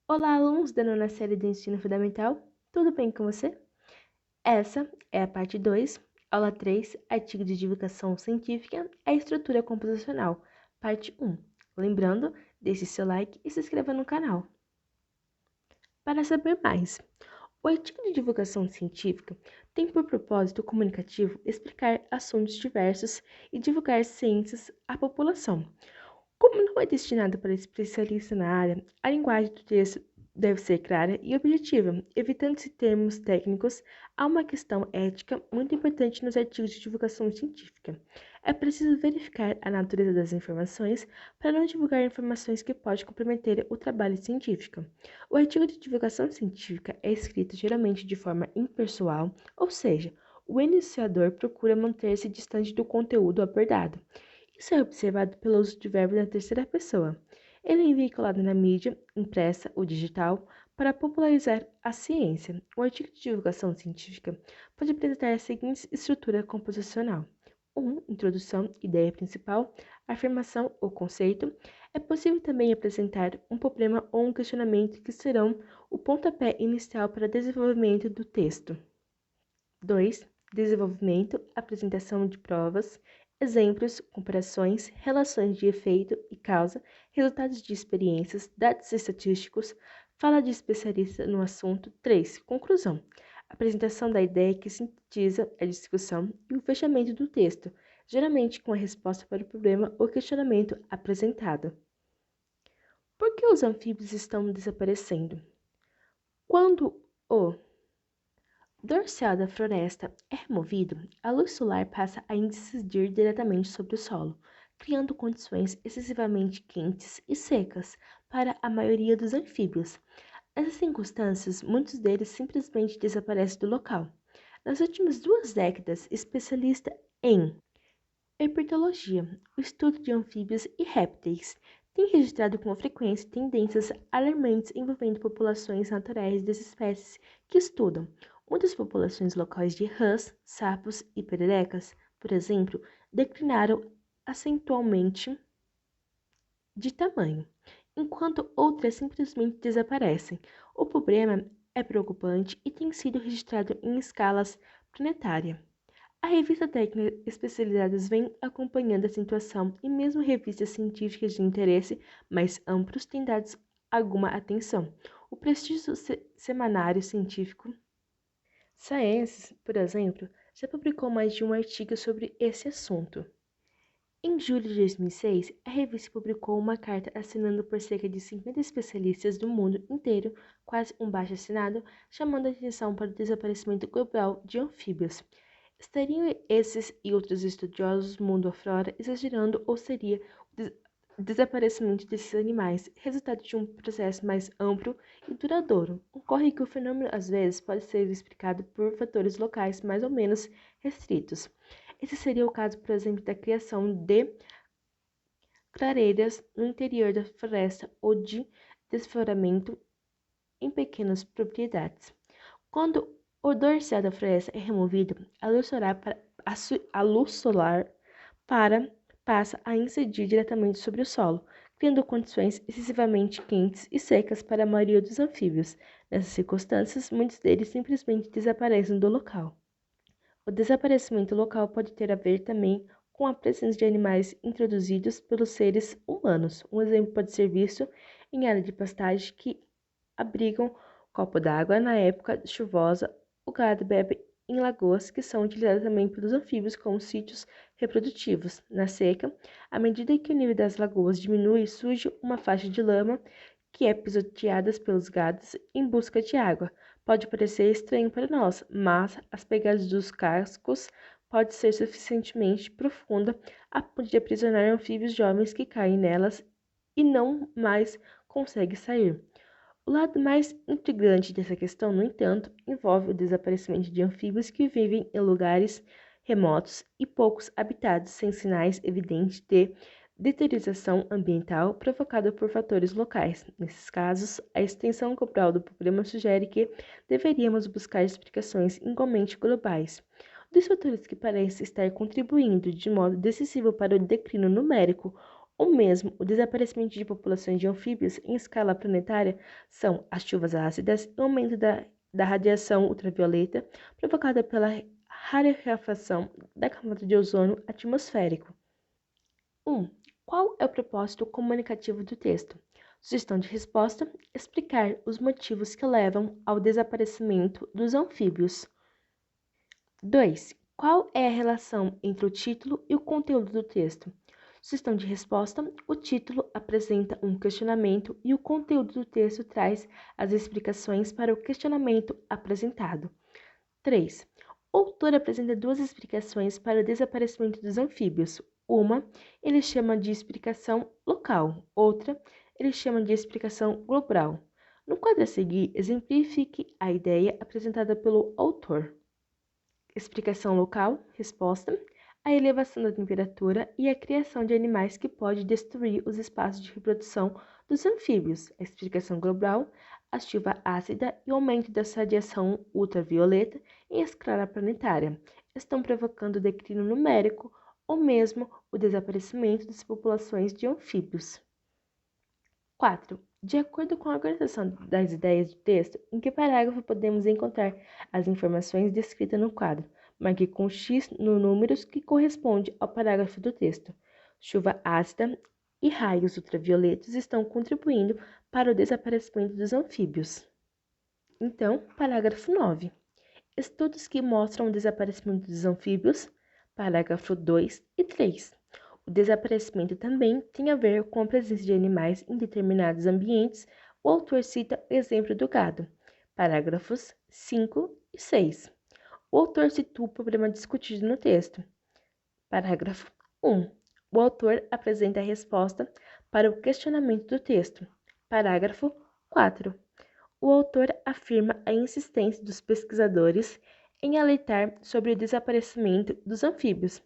Olá, alunos da nona série do Ensino Fundamental, tudo bem com você? Essa é a parte 2, aula 3, artigo de divulgação científica, a estrutura composicional, parte 1. Lembrando, deixe seu like e se inscreva no canal. Para saber mais, o artigo de divulgação científica tem por propósito comunicativo explicar assuntos diversos e divulgar ciências à população. Como não é destinado para especialista na área, a linguagem do texto deve ser clara e objetiva, evitando-se termos técnicos. Há uma questão ética muito importante nos artigos de divulgação científica. É preciso verificar a natureza das informações para não divulgar informações que podem comprometer o trabalho científico. O artigo de divulgação científica é escrito geralmente de forma impessoal, ou seja, o iniciador procura manter-se distante do conteúdo abordado. Isso é observado pelo uso de verbo na terceira pessoa. Ele é veiculado na mídia, impressa ou digital, para popularizar a ciência. O artigo de divulgação científica pode apresentar a seguinte estrutura composicional: 1. Introdução, ideia principal, afirmação ou conceito. É possível também apresentar um problema ou um questionamento que serão o pontapé inicial para o desenvolvimento do texto. 2. Desenvolvimento, apresentação de provas, exemplos, comparações, relações de efeito e causa, resultados de experiências, dados estatísticos, fala de especialista no assunto. 3. Conclusão, apresentação da ideia que sintetiza a discussão e o fechamento do texto, geralmente com a resposta para o problema ou questionamento apresentado. Por que os anfíbios estão desaparecendo? Quando o dorsal da floresta é removido, a luz solar passa a incidir diretamente sobre o solo, criando condições excessivamente quentes e secas para a maioria dos anfíbios. Nessas circunstâncias, muitos deles simplesmente desaparecem do local. Nas últimas 2 décadas, especialista em herpetologia, o estudo de anfíbios e répteis, tem registrado com frequência tendências alarmantes envolvendo populações naturais das espécies que estudam. Muitas populações locais de rãs, sapos e pererecas, por exemplo, declinaram acentualmente de tamanho, enquanto outras simplesmente desaparecem. O problema é preocupante e tem sido registrado em escalas planetárias. A revista técnica especializadas vem acompanhando a situação e mesmo revistas científicas de interesse mais amplos têm dado alguma atenção. O prestígio semanário científico Science, por exemplo, já publicou mais de um artigo sobre esse assunto. Em julho de 2006, a revista publicou uma carta assinada por cerca de 50 especialistas do mundo inteiro, quase um baixo-assinado, chamando a atenção para o desaparecimento global de anfíbios. Estariam esses e outros estudiosos mundo afora exagerando ou seria o desaparecimento desses animais resultado de um processo mais amplo e duradouro? Ocorre que o fenômeno às vezes pode ser explicado por fatores locais mais ou menos restritos. Esse seria o caso, por exemplo, da criação de clareiras no interior da floresta ou de desfloramento em pequenas propriedades. Quando o dorsal da floresta é removido, a luz solar passa a incidir diretamente sobre o solo, criando condições excessivamente quentes e secas para a maioria dos anfíbios. Nessas circunstâncias, muitos deles simplesmente desaparecem do local. O desaparecimento local pode ter a ver também com a presença de animais introduzidos pelos seres humanos. Um exemplo pode ser visto em áreas de pastagem que abrigam copo d'água na época chuvosa. O gado bebe em lagoas que são utilizadas também pelos anfíbios como sítios reprodutivos. Na seca, à medida que o nível das lagoas diminui, surge uma faixa de lama que é pisoteada pelos gados em busca de água. Pode parecer estranho para nós, mas as pegadas dos cascos pode ser suficientemente profunda a ponto de aprisionar anfíbios jovens que caem nelas e não mais conseguem sair. O lado mais intrigante dessa questão, no entanto, envolve o desaparecimento de anfíbios que vivem em lugares remotos e poucos habitados, sem sinais evidentes de deterioração ambiental provocada por fatores locais. Nesses casos, a extensão global do problema sugere que deveríamos buscar explicações igualmente globais. Um dos fatores que parece estar contribuindo de modo decisivo para o declínio numérico ou mesmo o desaparecimento de populações de anfíbios em escala planetária são as chuvas ácidas e o aumento da radiação ultravioleta provocada pela rarefação da camada de ozônio atmosférico. 1. Qual é o propósito comunicativo do texto? Sugestão de resposta: explicar os motivos que levam ao desaparecimento dos anfíbios. 2. Qual é a relação entre o título e o conteúdo do texto? Sugestão de resposta: o título apresenta um questionamento e o conteúdo do texto traz as explicações para o questionamento apresentado. 3. O autor apresenta duas explicações para o desaparecimento dos anfíbios. Uma, ele chama de explicação local. Outra, ele chama de explicação global. No quadro a seguir, exemplifique a ideia apresentada pelo autor. Explicação local, resposta: a elevação da temperatura e a criação de animais que pode destruir os espaços de reprodução dos anfíbios. A explicação global: a chuva ácida e o aumento da radiação ultravioleta em escala planetária estão provocando o declínio numérico ou mesmo o desaparecimento das populações de anfíbios. 4. De acordo com a organização das ideias do texto, em que parágrafo podemos encontrar as informações descritas no quadro? Marque com X no números que corresponde ao parágrafo do texto. Chuva ácida e raios ultravioletos estão contribuindo para o desaparecimento dos anfíbios. Então, parágrafo 9. Estudos que mostram o desaparecimento dos anfíbios. Parágrafo 2 e 3. O desaparecimento também tem a ver com a presença de animais em determinados ambientes. O autor cita o exemplo do gado. Parágrafos 5 e 6. O autor situa o problema discutido no texto. Parágrafo 1. O autor apresenta a resposta para o questionamento do texto. Parágrafo 4. O autor afirma a insistência dos pesquisadores em alertar sobre o desaparecimento dos anfíbios.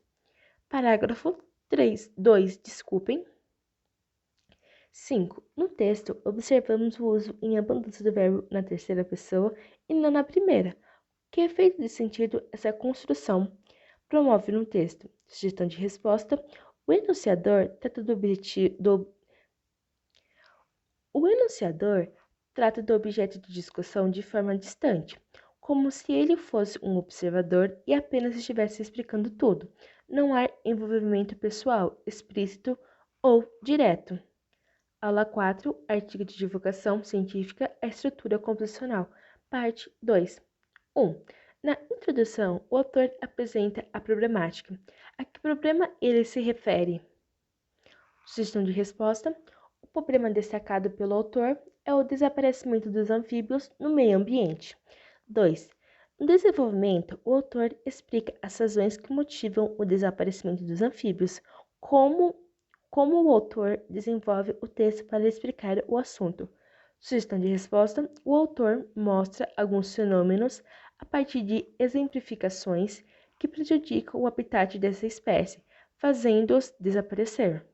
Parágrafo 2. 5. No texto, observamos o uso em abundância do verbo na terceira pessoa e não na primeira. Que efeito de sentido essa construção promove no texto? Sugestão de resposta: o enunciador trata do objeto de discussão de forma distante, como se ele fosse um observador e apenas estivesse explicando tudo. Não há envolvimento pessoal, explícito ou direto. Aula 4, artigo de divulgação científica, a estrutura composicional, parte 2. 1. Na introdução, o autor apresenta a problemática. A que problema ele se refere? Sugestão de resposta: o problema destacado pelo autor é o desaparecimento dos anfíbios no meio ambiente. 2. No desenvolvimento, o autor explica as razões que motivam o desaparecimento dos anfíbios, como o autor desenvolve o texto para explicar o assunto. Sugestão de resposta: o autor mostra alguns fenômenos a partir de exemplificações que prejudicam o habitat dessa espécie, fazendo-os desaparecer.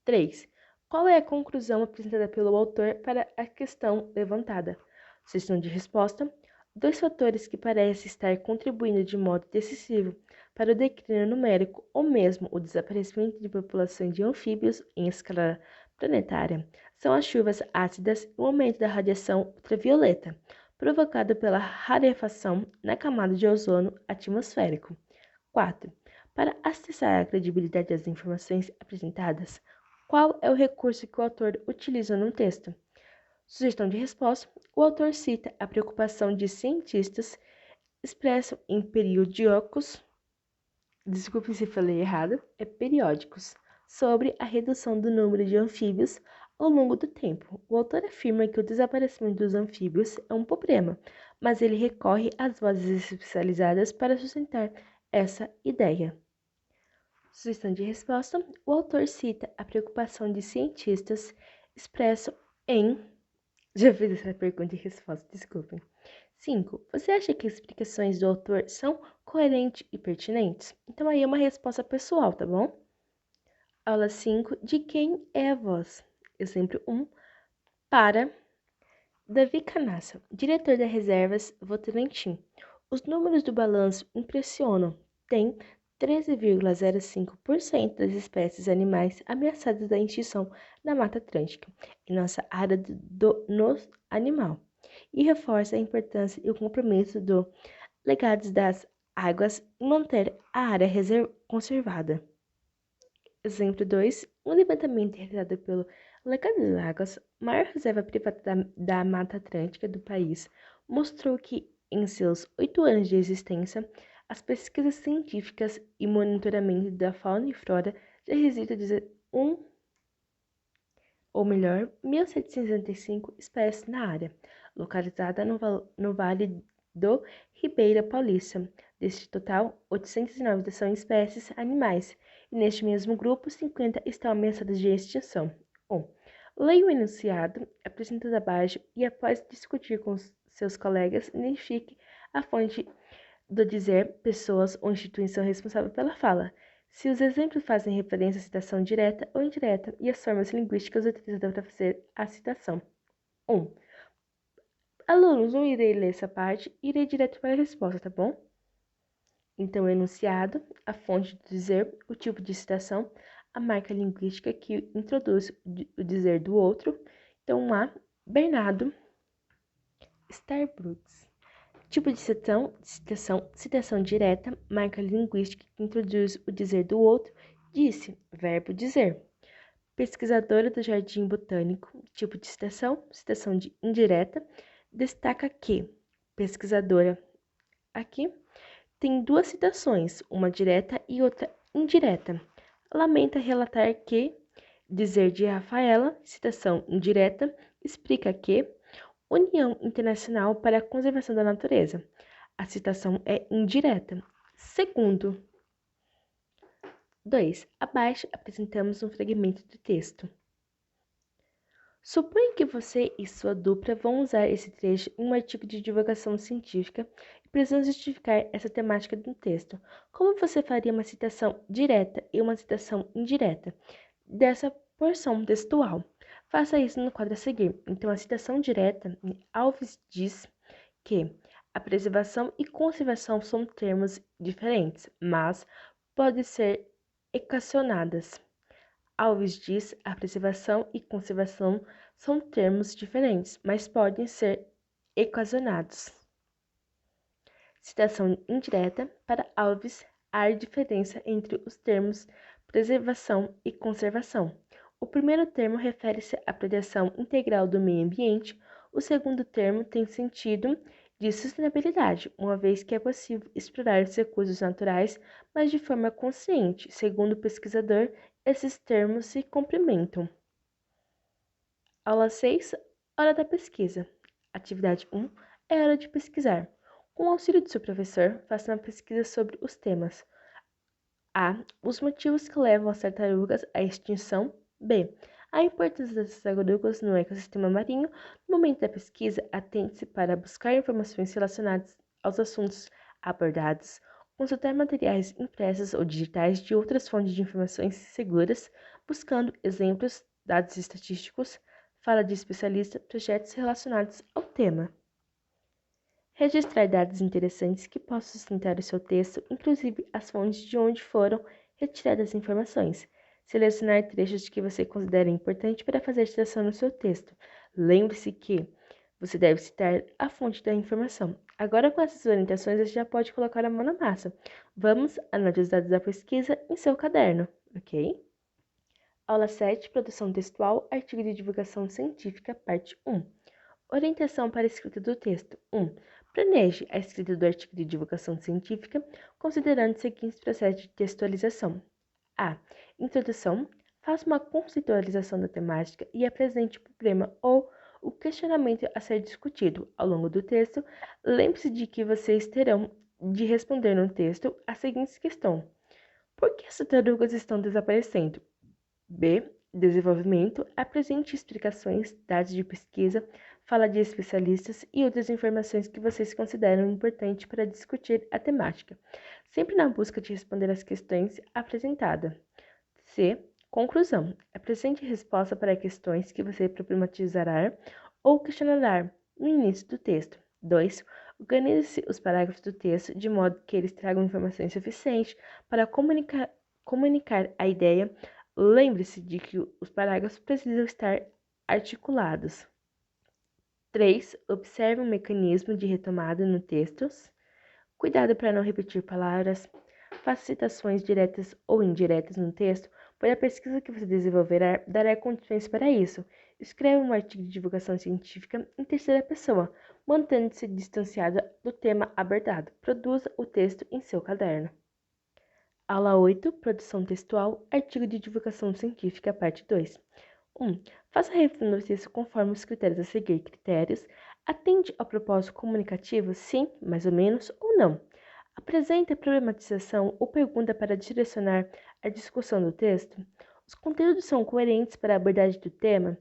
3. Qual é a conclusão apresentada pelo autor para a questão levantada? Sugestão de resposta: dois fatores que parecem estar contribuindo de modo decisivo para o declínio numérico ou mesmo o desaparecimento de populações de anfíbios em escala planetária são as chuvas ácidas e o aumento da radiação ultravioleta, provocado pela rarefação na camada de ozônio atmosférico. 4. Para acessar a credibilidade das informações apresentadas, qual é o recurso que o autor utiliza no texto? Sugestão de resposta: o autor cita a preocupação de cientistas expressa em periódicos, desculpe se falei errado, periódicos, sobre a redução do número de anfíbios ao longo do tempo. O autor afirma que o desaparecimento dos anfíbios é um problema, mas ele recorre às vozes especializadas para sustentar essa ideia. Sugestão de resposta: o autor cita a preocupação de cientistas expresso em... Já fiz essa pergunta e resposta, desculpem. 5. Você acha que as explicações do autor são coerentes e pertinentes? Então aí é uma resposta pessoal, tá bom? Aula 5. De quem é a voz? Exemplo 1. Para Davi Canassa, diretor das reservas Votorantim. Os números do balanço impressionam. Tem 13,05% das espécies animais ameaçadas da extinção na Mata Atlântica, em nossa área no animal, e reforça a importância e o compromisso do legados das águas em manter a área conservada. Exemplo 2. Um levantamento realizado pelo Legado das Águas, maior reserva privada da Mata Atlântica do país, mostrou que, em seus 8 anos de existência, as pesquisas científicas e monitoramento da fauna e flora já registram 1.765 espécies na área, localizada no Vale do Ribeira Paulista. Deste total, 809 são espécies animais, e neste mesmo grupo, 50 estão ameaçadas de extinção. 1. Leia o enunciado apresentado abaixo e, após discutir com seus colegas, identifique a fonte do dizer, pessoas ou instituição responsável pela fala, se os exemplos fazem referência à citação direta ou indireta e as formas linguísticas utilizadas para fazer a citação. 1. Alunos, não irei ler essa parte, irei direto para a resposta, tá bom? Então, o enunciado, a fonte do dizer, o tipo de citação, a marca linguística que introduz o dizer do outro. Então, A. Bernardo Starbucks. Tipo de citação direta, marca linguística que introduz o dizer do outro, disse, verbo dizer. Pesquisadora do Jardim Botânico, tipo de citação indireta, destaca que, pesquisadora, aqui, tem 2 citações, uma direta e outra indireta. Lamenta relatar que, dizer de Rafaela, citação indireta, explica que, União Internacional para a Conservação da Natureza. A citação é indireta. Segundo. 2. Abaixo apresentamos um fragmento do texto. Suponha que você e sua dupla vão usar esse trecho em um artigo de divulgação científica e precisam justificar essa temática no texto. Como você faria uma citação direta e uma citação indireta dessa porção textual? Faça isso no quadro a seguir. Então, a citação direta, Alves diz que a preservação e conservação são termos diferentes, mas podem ser equacionadas. Alves diz a preservação e conservação são termos diferentes, mas podem ser equacionados. Citação indireta, para Alves, há diferença entre os termos preservação e conservação. O primeiro termo refere-se à proteção integral do meio ambiente, o segundo termo tem sentido de sustentabilidade, uma vez que é possível explorar os recursos naturais, mas de forma consciente. Segundo o pesquisador, esses termos se complementam. Aula 6, hora da pesquisa. Atividade 1 é hora de pesquisar. Com o auxílio do seu professor, faça uma pesquisa sobre os temas: A. Os motivos que levam as tartarugas à extinção. B. A importância das tartarugas no ecossistema marinho. No momento da pesquisa, atente-se para buscar informações relacionadas aos assuntos abordados, consultar materiais impressos ou digitais de outras fontes de informações seguras, buscando exemplos, dados estatísticos, fala de especialista, projetos relacionados ao tema. Registrar dados interessantes que possam sustentar o seu texto, inclusive as fontes de onde foram retiradas as informações. Selecionar trechos que você considera importante para fazer citação no seu texto. Lembre-se que você deve citar a fonte da informação. Agora, com essas orientações, você já pode colocar a mão na massa. Vamos anotar os dados da pesquisa em seu caderno, ok? Aula 7, Produção Textual, Artigo de Divulgação Científica, Parte 1. Orientação para a escrita do texto. 1. Planeje a escrita do artigo de divulgação científica, considerando os seguintes processos de textualização. A. Introdução. Faça uma conceitualização da temática e apresente o problema ou o questionamento a ser discutido. Ao longo do texto, lembre-se de que vocês terão de responder no texto as seguintes questões. Por que as tartarugas estão desaparecendo? B. Desenvolvimento. Apresente explicações, dados de pesquisa, fala de especialistas e outras informações que vocês consideram importantes para discutir a temática, sempre na busca de responder às questões apresentadas. C. Conclusão. Apresente resposta para questões que você problematizará ou questionará no início do texto. 2. Organize os parágrafos do texto de modo que eles tragam informações suficientes para comunicar a ideia. Lembre-se de que os parágrafos precisam estar articulados. 3. Observe um mecanismo de retomada no texto. Cuidado para não repetir palavras. Faça citações diretas ou indiretas no texto, pois a pesquisa que você desenvolverá dará condições para isso. Escreva um artigo de divulgação científica em terceira pessoa, mantendo-se distanciada do tema abordado. Produza o texto em seu caderno. Aula 8. Produção textual. Artigo de divulgação científica, parte 2. 1. Faça a revisão do texto conforme os critérios a seguir. Critérios. Atende ao propósito comunicativo? Sim, mais ou menos, ou não. Apresenta problematização ou pergunta para direcionar a discussão do texto. Os conteúdos são coerentes para a abordagem do tema.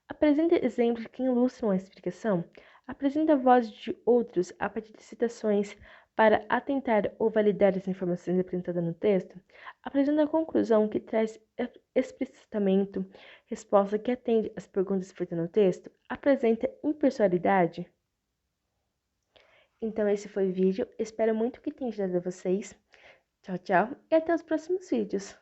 Apresenta exemplos que ilustram a explicação. Apresenta vozes de outros a partir de citações para atentar ou validar as informações apresentadas no texto. Apresenta a conclusão que traz explicitamente resposta que atende às perguntas feitas no texto. Apresenta impessoalidade. Então esse foi o vídeo, espero muito que tenha ajudado vocês. Tchau, tchau e até os próximos vídeos.